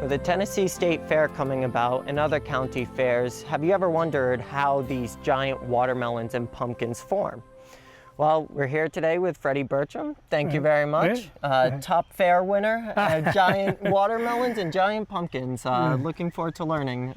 With the Tennessee State Fair coming about and other county fairs, have you ever wondered how these giant watermelons and pumpkins form? Well, we're here today with Freddie Burcham. Thank you very much. Top fair winner, giant watermelons and giant pumpkins. Looking forward to learning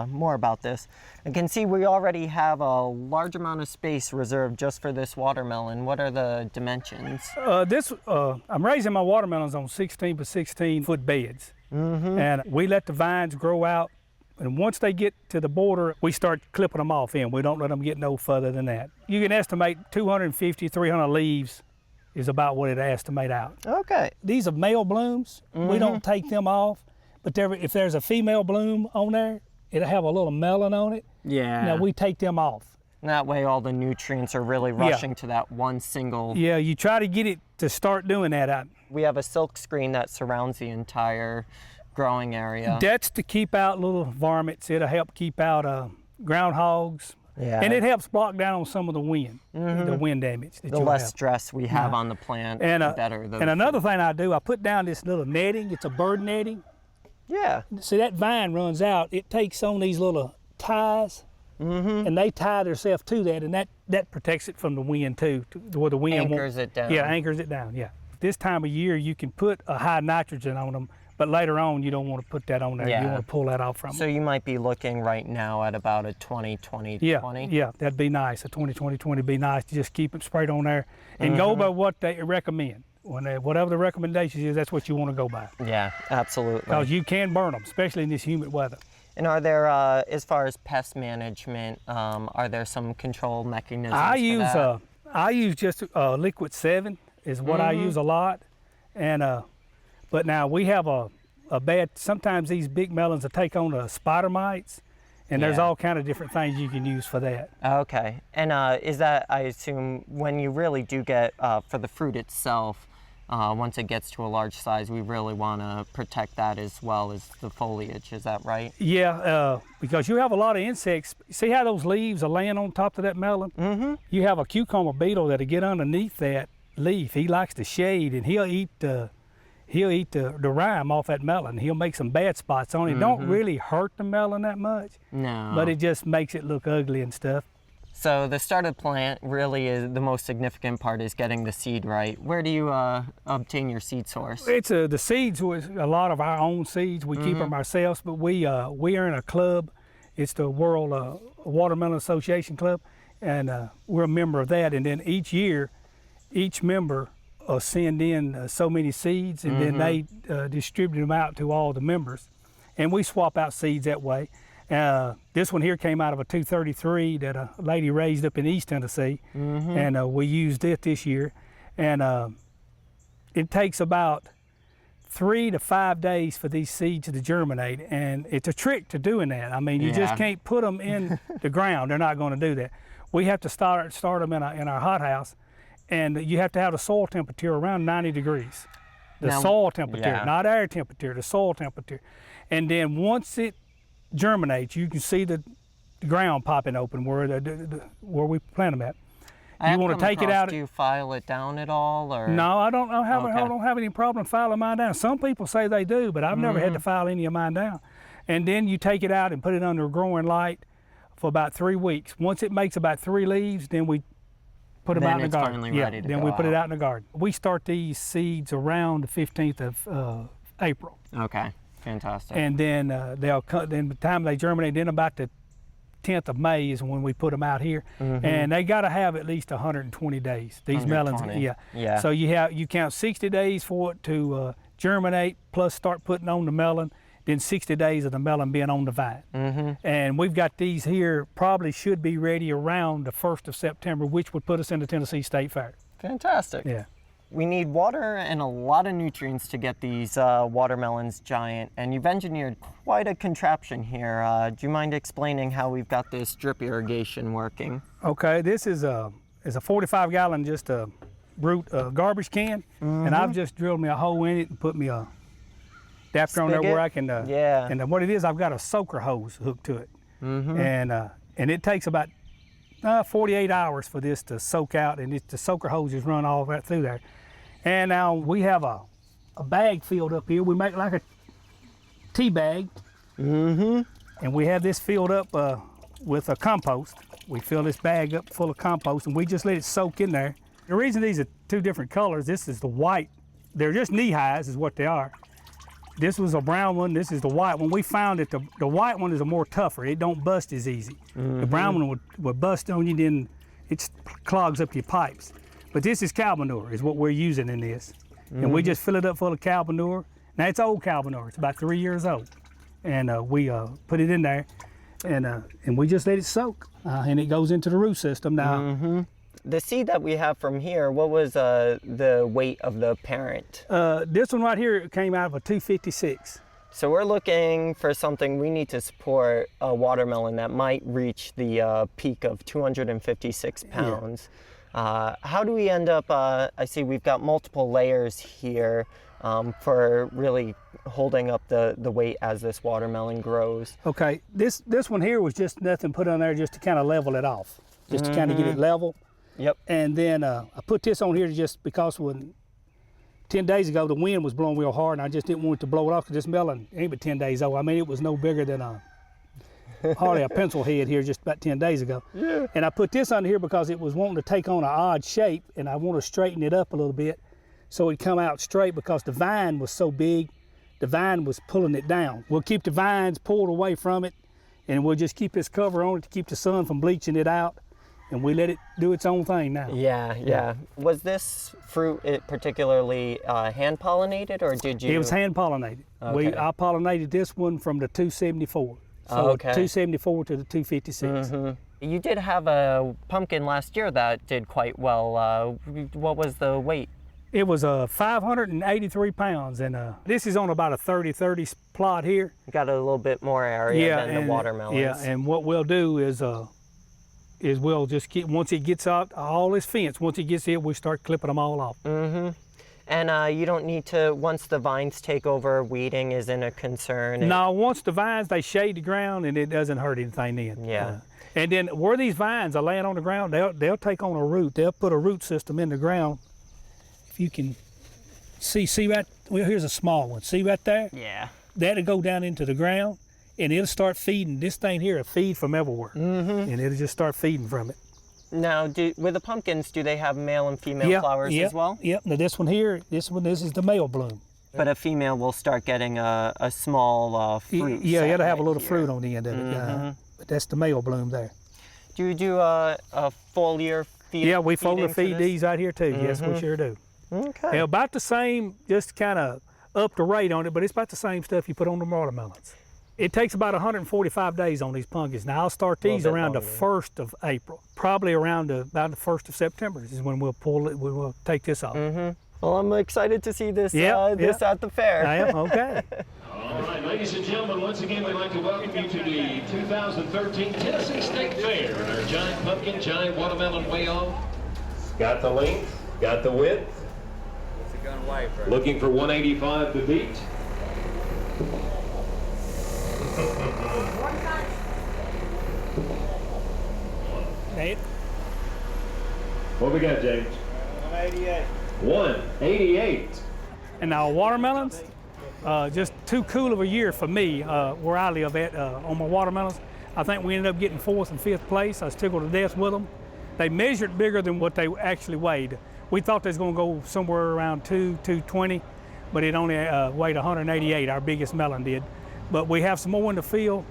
more about this. I can see we already have a large amount of space reserved just for this watermelon. What are the dimensions? I'm raising my watermelons on 16 by 16 foot beds. And we let the vines grow out. And once they get to the border, we start clipping them off in. We don't let them get no further than that. You can estimate 250, 300 leaves is about what it estimate out. Okay. These are male blooms. We don't take them off, but if there's a female bloom on there, it'll have a little melon on it. Yeah. Now we take them off. That way all the nutrients are really rushing to that one single. Yeah, you try to get it to start doing that. We have a silk screen that surrounds the entire growing area. That's to keep out little varmints. It'll help keep out groundhogs. Yeah. And it helps block down on some of the wind, the wind damage. The less stress we have on the plant, the better. And another thing I do, I put down this little netting. It's a bird netting. Yeah. See, that vine runs out. It takes on these little ties, and they tie themselves to that, and that protects it from the wind too, where the wind anchors it down. Yeah, anchors it down, yeah. This time of year, you can put a high nitrogen on them, but later on, you don't want to put that on there. Yeah. You want to pull that off from them. So you might be looking right now at about a 20-20-20. Yeah, that'd be nice. A 20-20-20 would be nice to just keep it sprayed on there and go by what they recommend. Whatever the recommendations is, that's what you want to go by. Yeah, absolutely. Because you can burn them, especially in this humid weather. And are there, as far as pest management, are there some control mechanisms I use just liquid 7 is what I use a lot. And but now we have a bad, sometimes these big melons will take on spider mites, and there's all kind of different things you can use for that. Okay. And is that, I assume, when you really do get, for the fruit itself, once it gets to a large size, we really want to protect that as well as the foliage, is that right? Yeah, because you have a lot of insects. See how those leaves are laying on top of that melon? You have a cucumber beetle that'll get underneath that leaf. He likes the shade, and he'll eat the rind off that melon. He'll make some bad spots on it. It don't really hurt the melon that much. No. But it just makes it look ugly and stuff. So the started plant really is the most significant part, is getting the seed right. Where do you obtain your seed source? It's the seeds was a lot of our own seeds. We keep them ourselves, but we are in a club. It's the World Watermelon Association Club, and we're a member of that. And then each year, each member send in so many seeds, and then they distribute them out to all the members, and we swap out seeds that way. This one here came out of a 233 that a lady raised up in East Tennessee, and we used it this year. And it takes about 3 to 5 days for these seeds to germinate, and it's a trick to doing that. I mean, you just can't put them in the ground. They're not going to do that. We have to start them in our hothouse, and you have to have the soil temperature around 90 degrees. Soil temperature, not air temperature, the soil temperature. And then once it germinates, you can see the ground popping open where we plant them at. You want to take it out. Do you file it down at all, or? No, I don't have any problem filing mine down. Some people say they do, but I've never had to file any of mine down. And then you take it out and put it under a growing light for about 3 weeks. Once it makes about 3 leaves, then we put them out in the garden. Then we put it out in the garden. We start these seeds around the 15th of April. Okay, fantastic. And then they'll cut. Then by the time they germinate, then about the 10th of May is when we put them out here, and they got to have at least 120 days. These melons, yeah. So you count 60 days for it to germinate, plus start putting on the melon. Then 60 days of the melon being on the vine. And we've got these here, probably should be ready around the 1st of September, which would put us in the Tennessee State Fair. Fantastic. Yeah. We need water and a lot of nutrients to get these watermelons giant, and you've engineered quite a contraption here. Do you mind explaining how we've got this drip irrigation working? Okay, this is a 45-gallon just a root garbage can, and I've just drilled me a hole in it and put me a adapter on there where I can, and what it is, I've got a soaker hose hooked to it. And it takes about 48 hours for this to soak out, and the soaker hose just run all right through there. And now we have a bag filled up here. We make like a tea bag. And we have this filled up with a compost. We fill this bag up full of compost and we just let it soak in there. The reason these are two different colors, this is the white. They're just knee highs is what they are. This was a brown one, this is the white one. We found that the white one is a more tougher. It don't bust as easy. The brown one would bust on you, then it clogs up your pipes. But this is cow manure is what we're using in this. And we just fill it up full of cow manure. Now it's old cow manure, it's about 3 years old. And we put it in there and we just let it soak. And it goes into the root system now. The seed that we have from here, what was the weight of the parent? This one right here came out of a 256. So we're looking for something, we need to support a watermelon that might reach the peak of 256 pounds. How do we end up, I see we've got multiple layers here for really holding up the weight as this watermelon grows. Okay, this one here was just nothing put on there just to kind of level it off, just to kind of get it level. Yep. And then I put this on here just because when 10 days ago the wind was blowing real hard and I just didn't want it to blow it off because this melon ain't but 10 days old. I mean, it was no bigger than hardly a pencil head here just about 10 days ago. Yeah. And I put this under here because it was wanting to take on an odd shape and I want to straighten it up a little bit so it'd come out straight because the vine was so big, the vine was pulling it down. We'll keep the vines pulled away from it and we'll just keep this cover on it to keep the sun from bleaching it out. And we let it do its own thing now. Yeah. Was this fruit particularly hand pollinated, or did you? It was hand pollinated. Okay. I pollinated this one from the 274. So 274 to the 256. You did have a pumpkin last year that did quite well. What was the weight? It was 583 pounds, and this is on about a 30-30 plot here. Got a little bit more area than the watermelons. Yeah, and what we'll do is we'll just keep, once it gets out all this fence, once it gets here, we start clipping them all off. And you don't need to, once the vines take over, weeding isn't a concern? No, once the vines, they shade the ground and it doesn't hurt anything then. Yeah. And then where these vines are laying on the ground, they'll take on a root. They'll put a root system in the ground. If you can see right, well, here's a small one. See right there? Yeah. That'll go down into the ground. And it'll start feeding. This thing here will feed from everywhere. And it'll just start feeding from it. Now, with the pumpkins, do they have male and female flowers as well? Yep. Now this one here, this is the male bloom. But a female will start getting a small fruit. Yeah, it'll have a little fruit on the end of it. But that's the male bloom there. Do you do a foliar feed? Yeah, we foliar feed these out here too. Yes, we sure do. Okay. They're about the same, just kind of up the rate on it, but it's about the same stuff you put on the watermelons. It takes about 145 days on these pumpkins. Now I'll start these around the 1st of April, probably around about the 1st of September is when we'll pull it. We'll take this off. Well, I'm excited to see this this at the fair. I am, okay. All right, ladies and gentlemen, once again, we'd like to welcome you to the 2013 Tennessee State Fair. Our giant pumpkin, giant watermelon way off. Got the length, got the width. What's it gonna weigh, Fred? Looking for 185 to beat. Nate? What we got, James? 188. 188. And now watermelons, just too cool of a year for me where I live at on my watermelons. I think we ended up getting 4th and 5th place. I was tickled to death with them. They measured bigger than what they actually weighed. We thought they was gonna go somewhere around 220, but it only weighed 188, our biggest melon did. But we have some more in the field,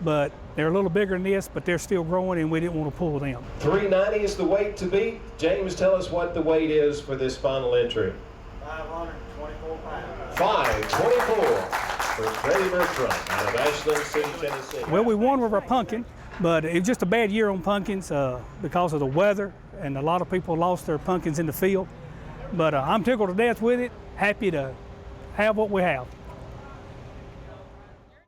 but they're a little bigger than this, but they're still growing and we didn't want to pull them. 390 is the weight to beat. James, tell us what the weight is for this final entry. 524 pounds. 524 for Freddie Burcham out of Ashland City, Tennessee. Well, we won with our pumpkin, but it was just a bad year on pumpkins because of the weather, and a lot of people lost their pumpkins in the field. But I'm tickled to death with it, happy to have what we have.